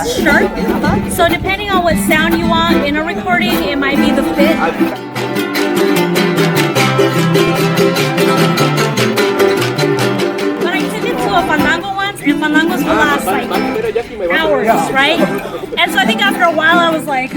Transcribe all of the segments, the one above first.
is sharp. So depending on what sound you want in a recording, it might be the fit. But I took it to a fandango once, and fandangos will last like hours, right? And so I think after a while I was like...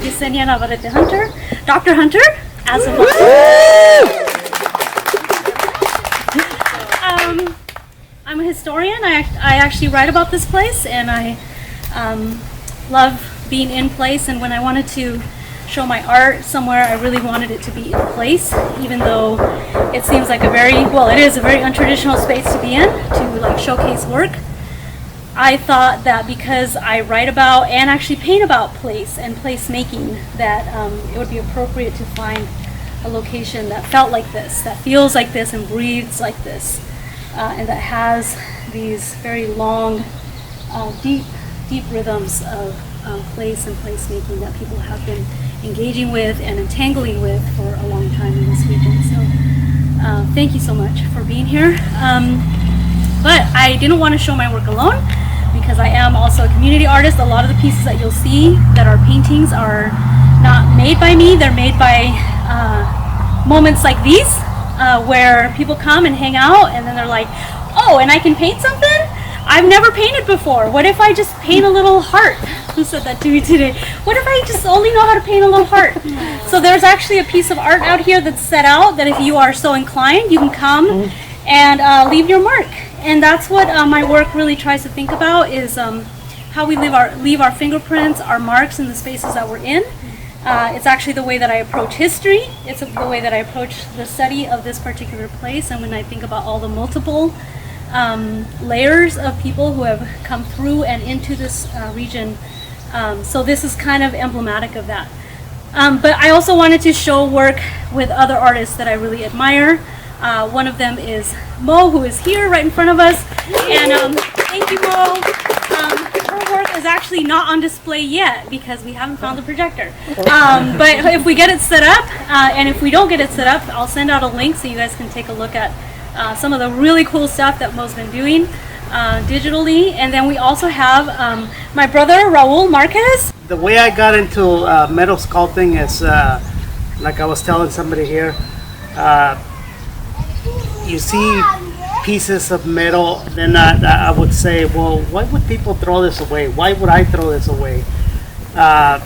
Yesenia Hunter, Dr. Hunter, as of I'm a historian. I actually write about this place, and I love being in place. And when I wanted to show my art somewhere, I really wanted it to be in place, even though it seems like it is a very untraditional space to be in, to like showcase work. I thought that because I write about and actually paint about place and place making, that it would be appropriate to find a location that felt like this, that feels like this and breathes like this, and that has these very long, deep rhythms of place and place making that people have been engaging with and entangling with for a long time in this region. So thank you so much for being here. But I didn't want to show my work alone, because I am also a community artist. A lot of the pieces that you'll see that are paintings are not made by me. They're made by moments like these, where people come and hang out, and then they're like, oh, and I can paint something? I've never painted before. What if I just paint a little heart? Who said that to me today? What if I just only know how to paint a little heart? So there's actually a piece of art out here that's set out that if you are so inclined, you can come and leave your mark. And that's what my work really tries to think about, is how we leave our fingerprints, our marks in the spaces that we're in. It's actually the way that I approach history. It's the way that I approach the study of this particular place. And when I think about all the multiple layers of people who have come through and into this region, so this is kind of emblematic of that. But I also wanted to show work with other artists that I really admire. One of them is Mo, who is here right in front of us. And thank you, Mo. Her work is actually not on display yet because we haven't found the projector. But if we get it set up, and if we don't get it set up, I'll send out a link so you guys can take a look at some of the really cool stuff that Mo's been doing digitally. And then we also have my brother, Raul Marquez. The way I got into metal sculpting is, like I was telling somebody here, you see pieces of metal, then I would say, well, why would people throw this away? Why would I throw this away? A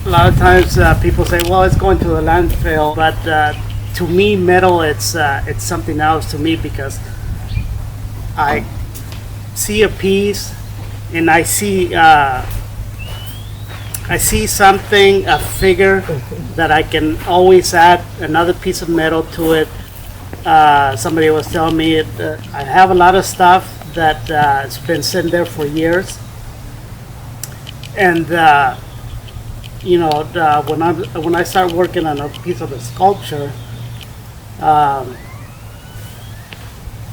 lot of times people say, well, it's going to the landfill, but to me, metal, it's something else to me, because I see a piece and I see something, a figure that I can always add another piece of metal to it. Somebody was telling me I have a lot of stuff that has been sitting there for years, and when I start working on a piece of a sculpture,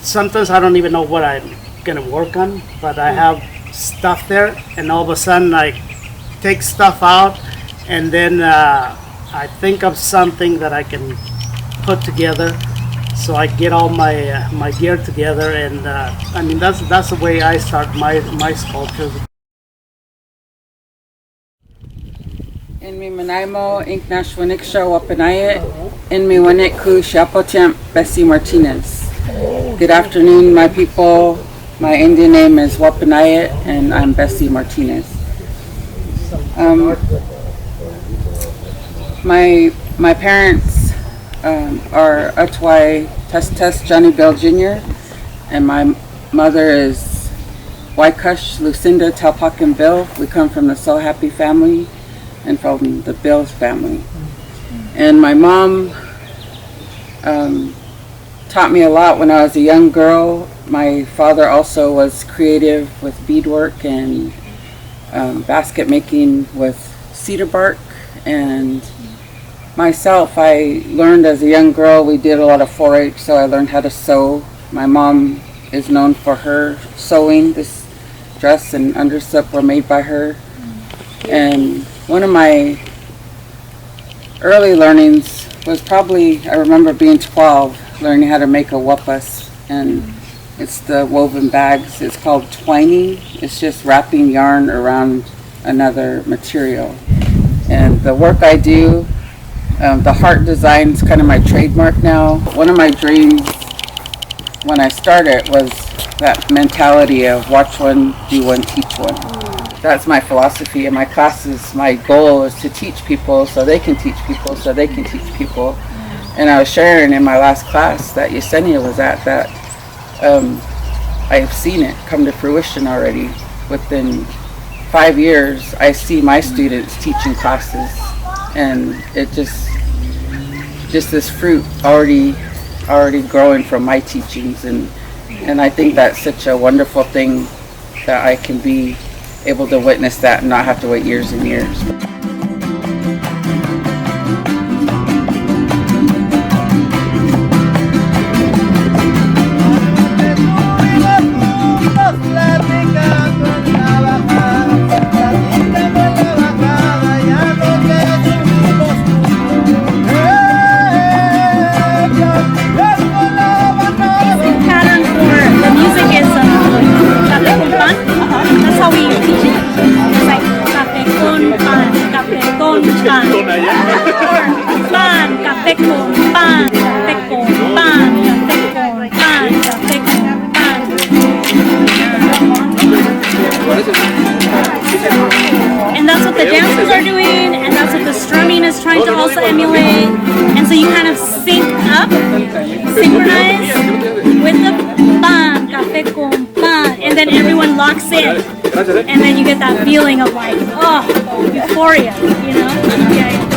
sometimes I don't even know what I'm gonna work on, but I have stuff there, and all of a sudden I take stuff out, and then I think of something that I can put together. So I get all my gear together, and I mean that's the way I start my sculptures. In mi manaimo Inknashwaniksha Wapanayat, in mi Wanikku Shapotemp Bessie Martinez. Good afternoon, my people. My Indian name is Wapanayat, and I'm Bessie Martinez. My parents are Utwai Test Johnny Bell Jr. and my mother is Waikush Lucinda Talpakin Bill. We come from the So Happy family and from the Bills family. And my mom taught me a lot when I was a young girl. My father also was creative with beadwork and basket making with cedar bark And myself, I learned as a young girl, we did a lot of 4-H, so I learned how to sew. My mom is known for her sewing. This dress and underslip were made by her. And one of my early learnings was probably, I remember being 12, learning how to make a wapas. And it's the woven bags. It's called twining. It's just wrapping yarn around another material. And the work I do, the heart design is kind of my trademark now. One of my dreams when I started was that mentality of watch one, do one, teach one. That's my philosophy in my classes. My goal is to teach people so they can teach people so they can teach people. And I was sharing in my last class that Yesenia was at that I've seen it come to fruition already. Within 5 years, I see my students teaching classes, and it just this fruit already growing from my teachings, and I think that's such a wonderful thing that I can be able to witness that and not have to wait years and years. Pan, café con pan, café con pan, café con pan, café con pan. And that's what the dancers are doing, and that's what the strumming is trying to also emulate. And so you kind of sync up, synchronize with the pan, café con pan, and then everyone locks in. And then you get that feeling of like, oh, euphoria, you know? Yeah.